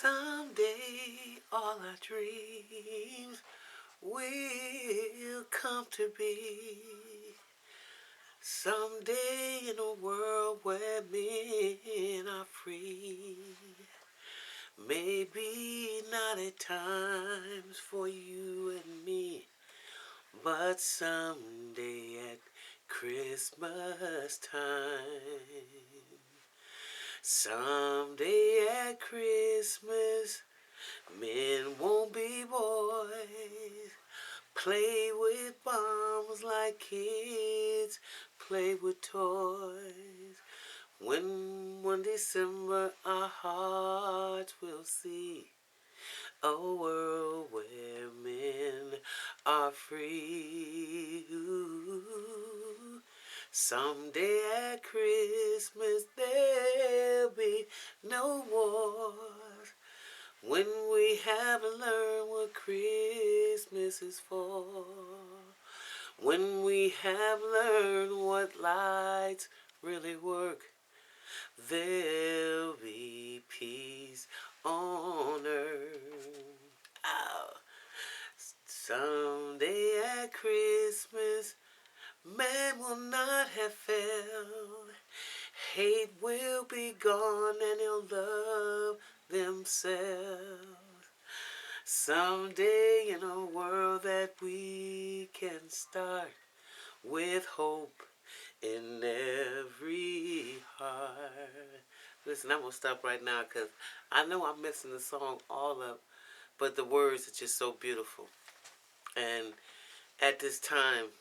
Someday all our dreams will come to be. Someday in a world where men are free. Maybe not at times for you and me, but someday at Christmas time. Someday at Christmas, men won't be boys. Play with bombs like kids play with toys. When one December our hearts will see a world where men are free. Ooh. Someday at Christmas there'll be no wars. When we have learned what Christmas is for. When we have learned what lights really work. There'll be peace on earth. Oh. Someday at Christmas, man will not have failed. Hate will be gone and he'll love themselves. Someday in a world that we can start with hope in every heart. Listen, I'm going to stop right now because I know I'm messing the song all up, but the words are just so beautiful. And at this time,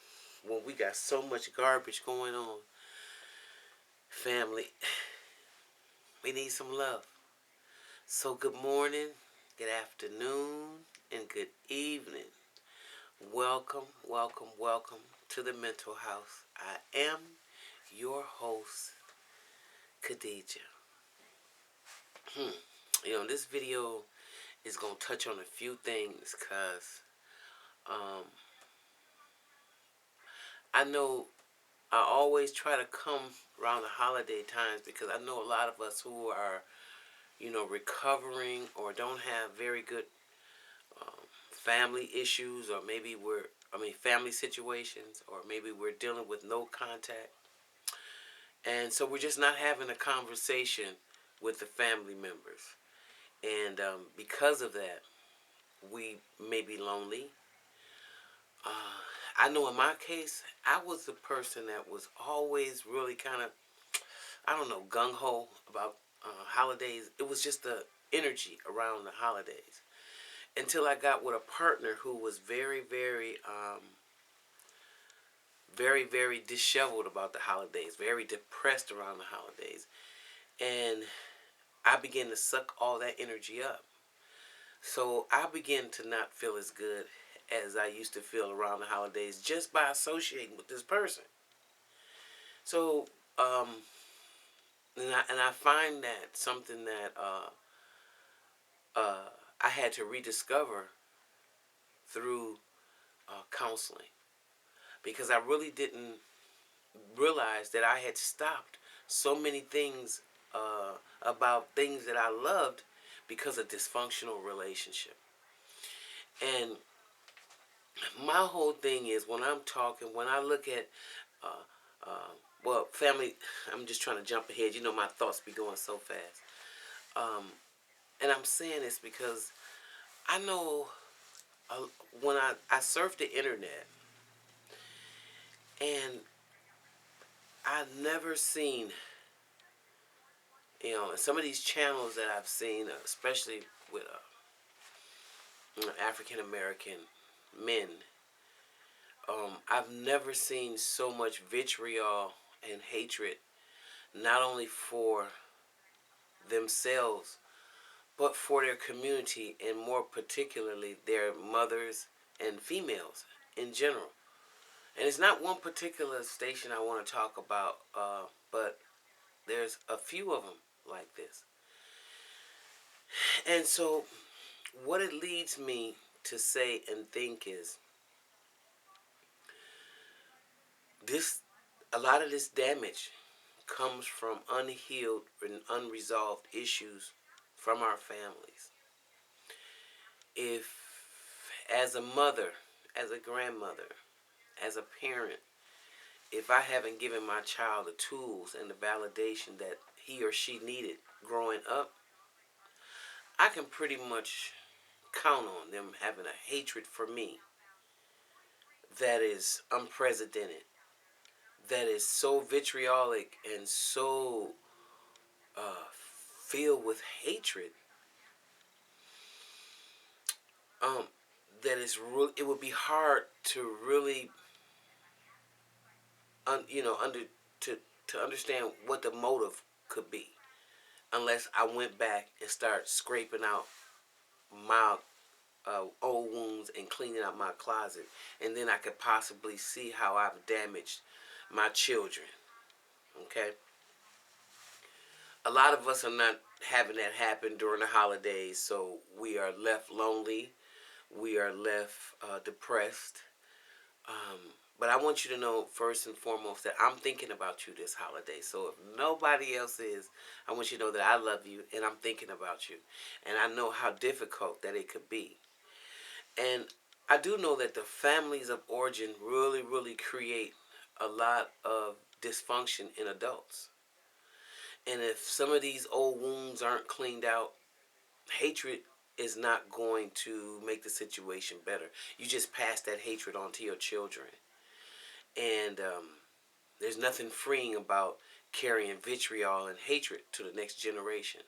when we got so much garbage going on, family, we need some love. So good morning, good afternoon, and good evening. Welcome, welcome, welcome to the Mental House. I am your host, Khadijah. This video is going to touch on a few things because I know I always try to come around the holiday times because I know a lot of us who are, recovering or don't have very good family issues, or maybe family situations, or maybe we're dealing with no contact. And so we're just not having a conversation with the family members. And because of that, we may be lonely. I know in my case, I was the person that was always really kind of, gung-ho about holidays. It was just the energy around the holidays. Until I got with a partner who was very, very, very, very disheveled about the holidays, very depressed around the holidays. And I began to suck all that energy up. So I began to not feel as good as I used to feel around the holidays just by associating with this person. So, and I find that something that I had to rediscover through counseling, because I really didn't realize that I had stopped so many things about things that I loved because of dysfunctional relationship. And my whole thing is when I look at, family, I'm just trying to jump ahead. My thoughts be going so fast. And I'm saying this because I know when I surf the internet, and I've never seen, some of these channels that I've seen, especially with African American men, I've never seen so much vitriol and hatred, not only for themselves, but for their community, and more particularly their mothers and females in general. And it's not one particular station I want to talk about, but there's a few of them like this. And so what it leads me to say and think is a lot of this damage comes from unhealed and unresolved issues from our families. If, as a mother, as a grandmother, as a parent, if I haven't given my child the tools and the validation that he or she needed growing up, I can pretty much count on them having a hatred for me that is unprecedented, that is so vitriolic and so uh, filled with hatred, um, that is it would be hard to really, under to to understand what the motive could be, unless I went back and started scraping out my old wounds and cleaning out my closet, and then I could possibly see how I've damaged my children. Okay, a lot of us are not having that happen during the holidays, so we are left lonely. We are left depressed. Um, but I want you to know first and foremost that I'm thinking about you this holiday. So if nobody else is, I want you to know that I love you and I'm thinking about you. And I know how difficult that it could be. And I do know that the families of origin really, really create a lot of dysfunction in adults. And if some of these old wounds aren't cleaned out, hatred is not going to make the situation better. You just pass that hatred on to your children. And there's nothing freeing about carrying vitriol and hatred to the next generation.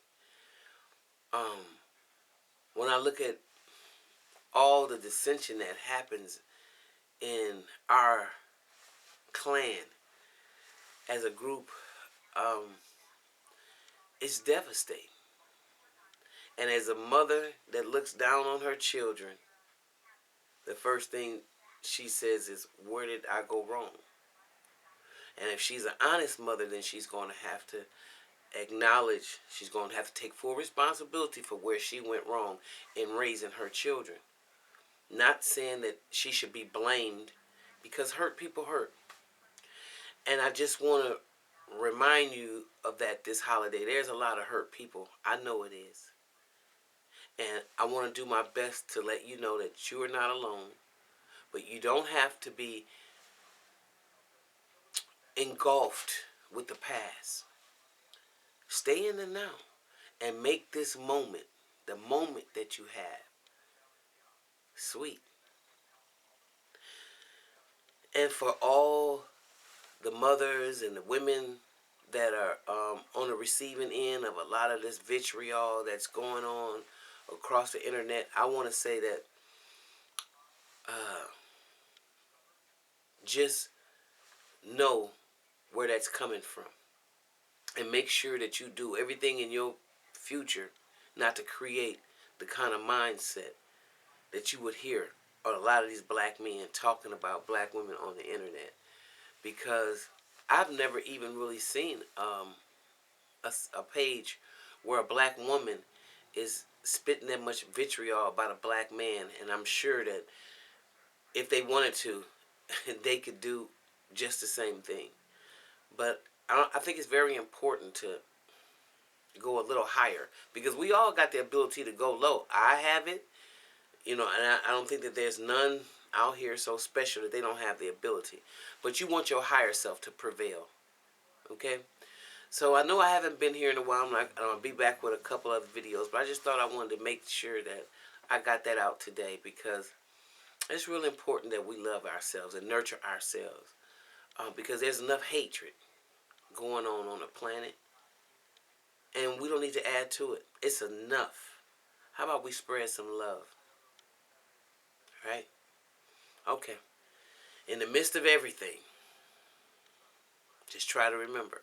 Um, when I look at all the dissension that happens in our clan as a group, um, it's devastating. And as a mother that looks down on her children, the first thing she says is, where did I go wrong? And if she's an honest mother, then she's going to have to acknowledge, she's going to have to take full responsibility for where she went wrong in raising her children. Not saying that she should be blamed, because hurt people hurt. And I just want to remind you of that this holiday. There's a lot of hurt people. I know it is. And I want to do my best to let you know that you are not alone. But you don't have to be engulfed with the past. Stay in the now and make this moment, the moment that you have, sweet. And for all the mothers and the women that are on the receiving end of a lot of this vitriol that's going on across the internet, I want to say that uh, just know where that's coming from. And make sure that you do everything in your future not to create the kind of mindset that you would hear a lot of these black men talking about black women on the internet. Because I've never even really seen a page where a black woman is spitting that much vitriol about a black man. And I'm sure that if they wanted to, they could do just the same thing. But I think it's very important to go a little higher, because we all got the ability to go low. I have it, and I don't think that there's none out here so special that they don't have the ability. But you want your higher self to prevail, okay? So I know I haven't been here in a while. I'll be back with a couple other videos, but I just thought I wanted to make sure that I got that out today, because it's really important that we love ourselves and nurture ourselves, because there's enough hatred going on the planet, and we don't need to add to it. It's enough. How about we spread some love? Right? Okay. In the midst of everything, just try to remember,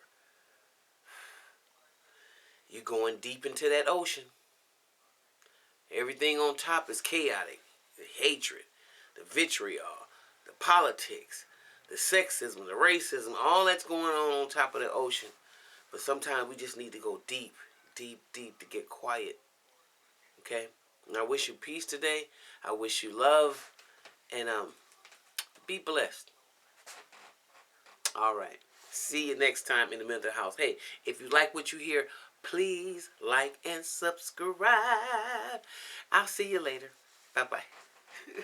you're going deep into that ocean. Everything on top is chaotic. The hatred, the vitriol, the politics, the sexism, the racism, all that's going on top of the ocean. But sometimes we just need to go deep, deep, deep to get quiet. Okay? And I wish you peace today. I wish you love. And be blessed. All right. See you next time in the mental house. Hey, if you like what you hear, Please like and subscribe. I'll see you later. Bye bye.